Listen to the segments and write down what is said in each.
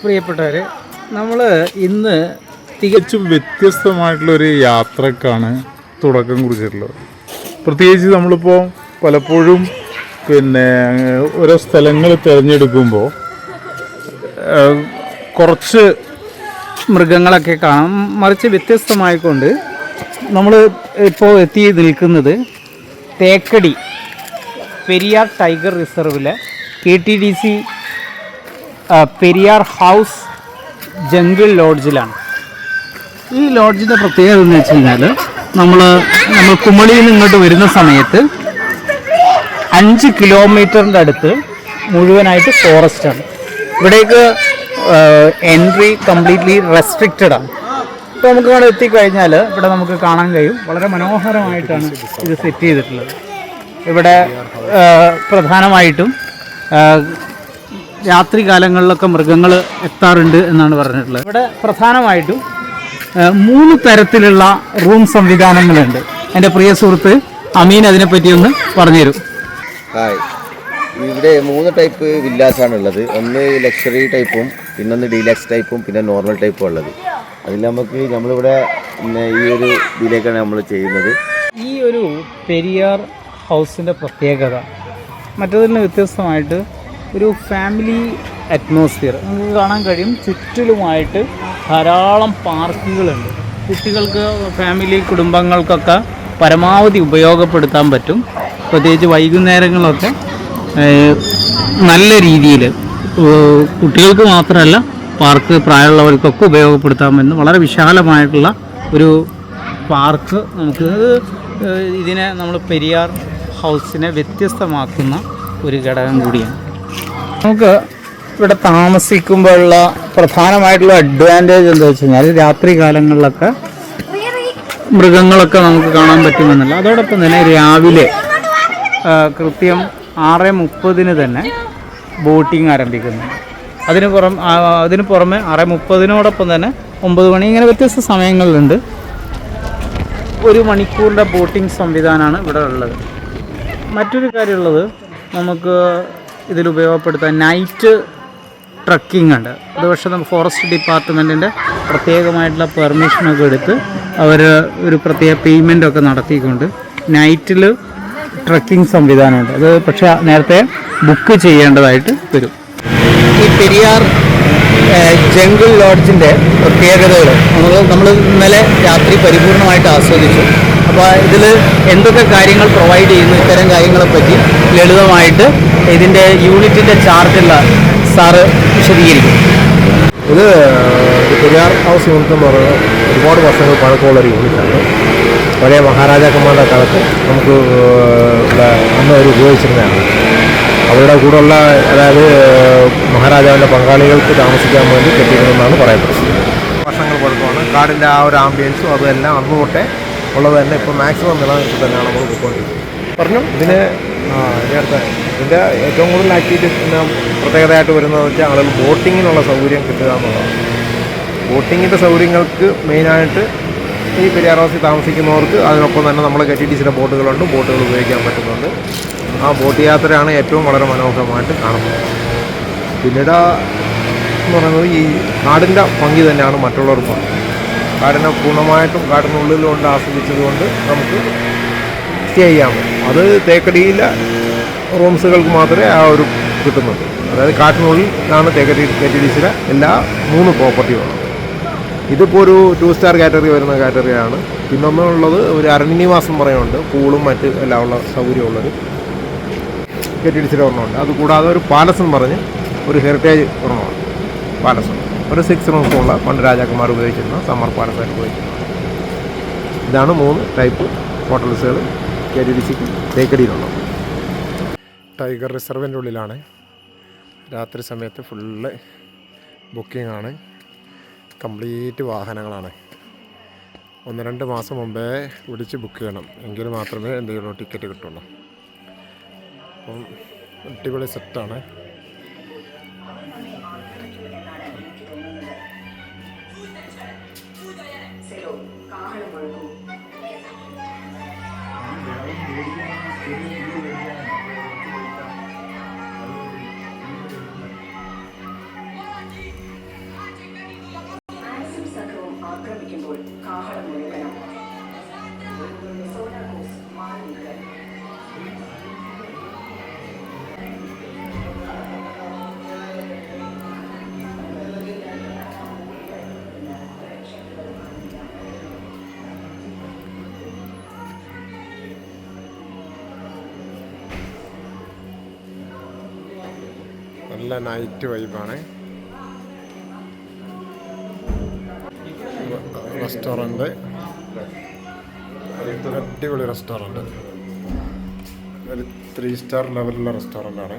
പ്രിയപ്പെട്ടവർ, നമ്മൾ ഇന്ന് തികച്ചും വ്യത്യസ്തമായിട്ടുള്ളൊരു യാത്രക്കാണ് തുടക്കം കുറിച്ചിട്ടുള്ളത്. പ്രത്യേകിച്ച് നമ്മളിപ്പോൾ പലപ്പോഴും ഓരോ സ്ഥലങ്ങൾ തിരഞ്ഞെടുക്കുമ്പോൾ കുറച്ച് മൃഗങ്ങളൊക്കെ കാണാം. മറിച്ച് വ്യത്യസ്തമായിക്കൊണ്ട് നമ്മൾ ഇപ്പോൾ എത്തി നിൽക്കുന്നത് തേക്കടി പെരിയാർ ടൈഗർ റിസർവിലെ KTDC പെരിയാർ ഹൗസ് ജംഗിൾ ലോഡ്ജിലാണ്. ഈ ലോഡ്ജിൻ്റെ പ്രത്യേകത എന്ന് വെച്ച് കഴിഞ്ഞാൽ നമ്മൾ കുമളിയിൽ നിന്ന് ഇങ്ങോട്ട് വരുന്ന സമയത്ത് 5 കിലോമീറ്ററിൻ്റെ അടുത്ത് മുഴുവനായിട്ട് ഫോറസ്റ്റാണ്. ഇവിടേക്ക് എൻട്രി കംപ്ലീറ്റ്ലി റെസ്ട്രിക്റ്റഡ് ആണ്. ഇപ്പോൾ നമുക്ക് ഇവിടെ എത്തിക്കഴിഞ്ഞാൽ ഇവിടെ നമുക്ക് കാണാൻ കഴിയും, വളരെ മനോഹരമായിട്ടാണ് ഇത് സെറ്റ് ചെയ്തിട്ടുള്ളത്. ഇവിടെ പ്രധാനമായിട്ടും രാത്രി കാലങ്ങളിലൊക്കെ മൃഗങ്ങൾ എത്താറുണ്ട് എന്നാണ് പറഞ്ഞിട്ടുള്ളത്. ഇവിടെ പ്രധാനമായിട്ടും 3 തരത്തിലുള്ള റൂം സംവിധാനങ്ങളുണ്ട്. എൻ്റെ പ്രിയ സുഹൃത്ത് അമീൻ അതിനെപ്പറ്റി ഒന്ന് പറഞ്ഞുതരും. ഹായ്, ഇവിടെ 3 ടൈപ്പ് വില്ലാസാണ് ഉള്ളത്. ഒന്ന് ലക്ഷറി ടൈപ്പും, പിന്നൊന്ന് ഡീലക്സ് ടൈപ്പും, പിന്നെ നോർമൽ ടൈപ്പും ഉള്ളത്. അതിൽ നമ്മളിവിടെ ഈ ഒരു ഇതിലേക്കാണ് നമ്മൾ ചെയ്യുന്നത്. ഈ ഒരു പെരിയാർ ഹൗസിൻ്റെ പ്രത്യേകത മറ്റതിൽ നിന്ന് വ്യത്യസ്തമായിട്ട് ഒരു ഫാമിലി അറ്റ്മോസ്ഫിയർ നമുക്ക് കാണാൻ കഴിയും. ചുറ്റിലുമായിട്ട് ധാരാളം പാർക്കുകളുണ്ട്. കുട്ടികൾക്ക്, ഫാമിലി, കുടുംബങ്ങൾക്കൊക്കെ പരമാവധി ഉപയോഗപ്പെടുത്താൻ പറ്റും. പ്രത്യേകിച്ച് വൈകുന്നേരങ്ങളൊക്കെ നല്ല രീതിയിൽ കുട്ടികൾക്ക് മാത്രമല്ല പാർക്ക് പ്രായമുള്ളവർക്കൊക്കെ ഉപയോഗപ്പെടുത്താൻ പറ്റുന്ന വളരെ വിശാലമായിട്ടുള്ള ഒരു പാർക്ക്. നമുക്ക് ഇതിനെ നമ്മൾ പെരിയാർ ഹൗസിനെ വ്യത്യസ്തമാക്കുന്ന ഒരു ഘടകം കൂടിയാണ്. നമുക്ക് ഇവിടെ താമസിക്കുമ്പോഴുള്ള പ്രധാനമായിട്ടുള്ള അഡ്വാൻറ്റേജ് എന്താ വെച്ച് കഴിഞ്ഞാൽ രാത്രി കാലങ്ങളിലൊക്കെ മൃഗങ്ങളൊക്കെ നമുക്ക് കാണാൻ പറ്റുമെന്നല്ല. അതോടൊപ്പം തന്നെ രാവിലെ കൃത്യം 6:30 തന്നെ ബോട്ടിങ് ആരംഭിക്കുന്നു. അതിന് പുറമെ 6:30 തന്നെ 9 മണി, ഇങ്ങനെ വ്യത്യസ്ത സമയങ്ങളിലുണ്ട്. 1 മണിക്കൂറിൻ്റെ ബോട്ടിംഗ് സംവിധാനമാണ് ഇവിടെ ഉള്ളത്. മറ്റൊരു കാര്യമുള്ളത്, നമുക്ക് ഇതിൽ ഉപയോഗപ്പെടുത്താൻ നൈറ്റ് ട്രക്കിംഗ് ഉണ്ട്. അത് പക്ഷേ നമുക്ക് ഫോറസ്റ്റ് ഡിപ്പാർട്ട്മെൻറ്റിൻ്റെ പ്രത്യേകമായിട്ടുള്ള പെർമിഷനൊക്കെ എടുത്ത് അവർ ഒരു പ്രത്യേക പേയ്മെൻറ്റൊക്കെ നടത്തിക്കൊണ്ട് നൈറ്റിൽ ട്രക്കിംഗ് സംവിധാനമുണ്ട്. അത് പക്ഷേ നേരത്തെ ബുക്ക് ചെയ്യേണ്ടതായിട്ട് വരും. ഈ പെരിയാർ ജംഗിൾ ലോഡ്ജിൻ്റെ പ്രത്യേകതകൾ നമ്മൾ ഇന്നലെ രാത്രി പരിപൂർണമായിട്ട് ആസ്വദിച്ചു. അപ്പോൾ ഇതിൽ എന്തൊക്കെ കാര്യങ്ങൾ പ്രൊവൈഡ് ചെയ്യുന്നു, ഇത്തരം കാര്യങ്ങളെപ്പറ്റി ലളിതമായിട്ട് ഇതിൻ്റെ യൂണിറ്റിൻ്റെ ചാർജുള്ള സാറ് വിശദീകരിക്കും. ഇത് പെരിയാർ ഹൗസ് യൂണിറ്റ് എന്ന് പറയുന്നത് ഒരുപാട് വർഷങ്ങൾ പഴക്കമുള്ളൊരു യൂണിറ്റാണ്. പഴയ മഹാരാജാക്കന്മാരുടെ കാലത്ത് നമുക്ക് അന്ന് അവർ ഉപയോഗിച്ചിരുന്നതാണ്. അവരുടെ കൂടെയുള്ള, അതായത് മഹാരാജാവിൻ്റെ പങ്കാളികൾക്ക് താമസിക്കാൻ വേണ്ടി കെട്ടിയിരുന്നെന്നാണ് പറയപ്പെടുന്നത്. വർഷങ്ങൾ പഴക്കമാണ്. കാടിൻ്റെ ആ ഒരു ആംബിയൻസും അതെല്ലാം അന്ന് തൊട്ടേ ഉള്ളത് തന്നെ ഇപ്പോൾ മാക്സിമം നിലനിൽപ്പ് തന്നെയാണ് നമ്മൾ പോയിക്കൊണ്ടിരിക്കുന്നത്. പറഞ്ഞു ഇതിൻ്റെ ഏറ്റവും കൂടുതൽ ആക്ടിവിറ്റീസ് പ്രത്യേകതയായിട്ട് വരുന്നതെന്ന് വെച്ചാൽ ആളുകൾ ബോട്ടിങ്ങിനുള്ള സൗകര്യം കിട്ടുക എന്നുള്ളതാണ്. ബോട്ടിങ്ങിൻ്റെ സൗകര്യങ്ങൾക്ക് മെയിനായിട്ട് ഈ പെരിയാർ ഹൗസിൽ താമസിക്കുന്നവർക്ക് അതിനൊപ്പം തന്നെ നമ്മൾ KTDCയുടെ ബോട്ടുകളുണ്ട്, ബോട്ടുകൾ ഉപയോഗിക്കാൻ പറ്റുന്നുണ്ട്. ആ ബോട്ട് യാത്രയാണ് ഏറ്റവും വളരെ മനോഹരമായിട്ട് കാണുന്നത്. പിന്നീട് എന്ന് പറയുന്നത് ഈ കാടിൻ്റെ ഭംഗി തന്നെയാണ് മറ്റുള്ളവർ പറഞ്ഞത്. കാടിനെ പൂർണ്ണമായിട്ടും കാടിനുള്ളിലുകൊണ്ട് ആസ്വദിച്ചതുകൊണ്ട് നമുക്ക് സ്റ്റേ ചെയ്യാൻ പറ്റും. അത് തേക്കടിയിലെ റൂംസുകൾക്ക് മാത്രമേ ആ ഒരു കിട്ടുന്നുള്ളൂ. അതായത് കാട്ടിനുള്ളിലാണ് KTDCയുടെ എല്ലാ 3 പ്രോപ്പർട്ടികളും. ഇതിപ്പോൾ ഒരു 2 സ്റ്റാർ കാറ്റഗറി വരുന്ന കാറ്റഗറിയാണ്. പിന്നൊന്നുള്ളത് ഒരു അരണ്യനിവാസം പറയുന്നുണ്ട്, പൂളും മറ്റ് എല്ലാം ഉള്ള സൗകര്യമുള്ളൊരു KTDCയുടെ ഒരെണ്ണമുണ്ട്. അതുകൂടാതെ ഒരു പാലസ് എന്ന് പറഞ്ഞ് ഒരു ഹെറിറ്റേജ് ഒരെണ്ണമാണ്. പാലസ് ഒരു 6 റൂംസുള്ള പണ്ട് രാജാക്കന്മാർ ഉപയോഗിച്ചിരുന്ന സമ്മർ പാലസായിട്ട് ഉപയോഗിക്കുന്നത്. ഇതാണ് 3 ടൈപ്പ് ഹോട്ടൽസുകൾ KTDCക്ക് തേക്കടിയിലുള്ളത്. ടൈഗർ റിസർവിൻ്റെ ഉള്ളിലാണ്. രാത്രി സമയത്ത് ഫുള്ള് ബുക്കിംഗ് ആണ്. കംപ്ലീറ്റ് വാഹനങ്ങളാണ്. 1-2 മാസം മുമ്പേ വിളിച്ച് ബുക്ക് ചെയ്യണം, എങ്കിൽ മാത്രമേ എന്തെങ്കിലും ടിക്കറ്റ് കിട്ടുള്ളൂ. അപ്പം അടിപൊളി സെറ്റാണ്. നല്ല നൈറ്റ് വൈബാണ്. റെസ്റ്റോറൻറ്റ്, അടിപൊളി റെസ്റ്റോറൻറ്റ്, ഒരു 3 സ്റ്റാർ ലെവലുള്ള റെസ്റ്റോറൻ്റാണ്.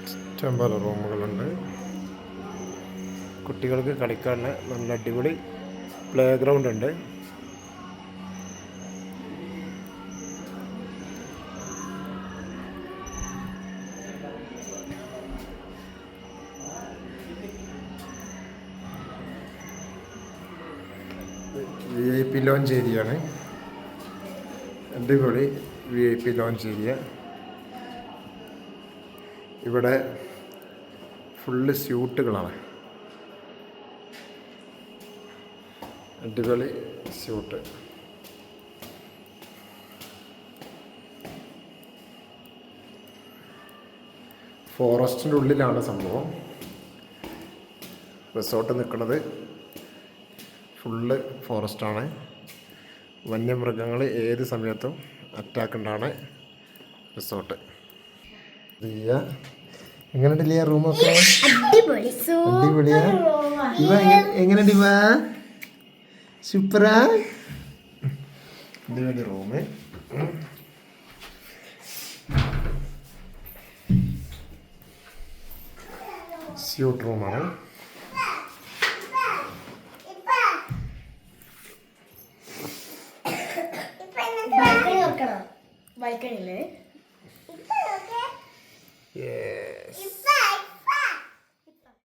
ഇഷ്ടംപോലെ റൂമുകളുണ്ട്. കുട്ടികൾക്ക് കളിക്കാനുള്ള നല്ല അടിപൊളി പ്ലേ ഗ്രൗണ്ട് ഉണ്ട്. VIP ലോഞ്ച് ഏരിയയാണ്. അടിപൊളി VIP ലോഞ്ച് ഏരിയ. ഇവിടെ ഫുള്ള് സ്യൂട്ടുകളാണ്. അടിപൊളി സ്യൂട്ട്. ഫോറസ്റ്റിൻ്റെ ഉള്ളിലാണ് സംഭവം. റിസോർട്ട് നിൽക്കുന്നത് ഫുള്ള് ഫോറസ്റ്റാണ്. വന്യമൃഗങ്ങൾ ഏത് സമയത്തും അറ്റാക്ക് ഉണ്ടാണ് റിസോർട്ട്. എങ്ങനെയുണ്ട് ലിയ റൂമൊക്കെ? അടിപൊളിയാ. എങ്ങനെയുണ്ട് ഇവ? സൂപ്പറാ. അടിപൊളി റൂമ്. സ്യൂട്ട് റൂമാണ്. ബാൽക്കണിയില്ലേ? യെസ്.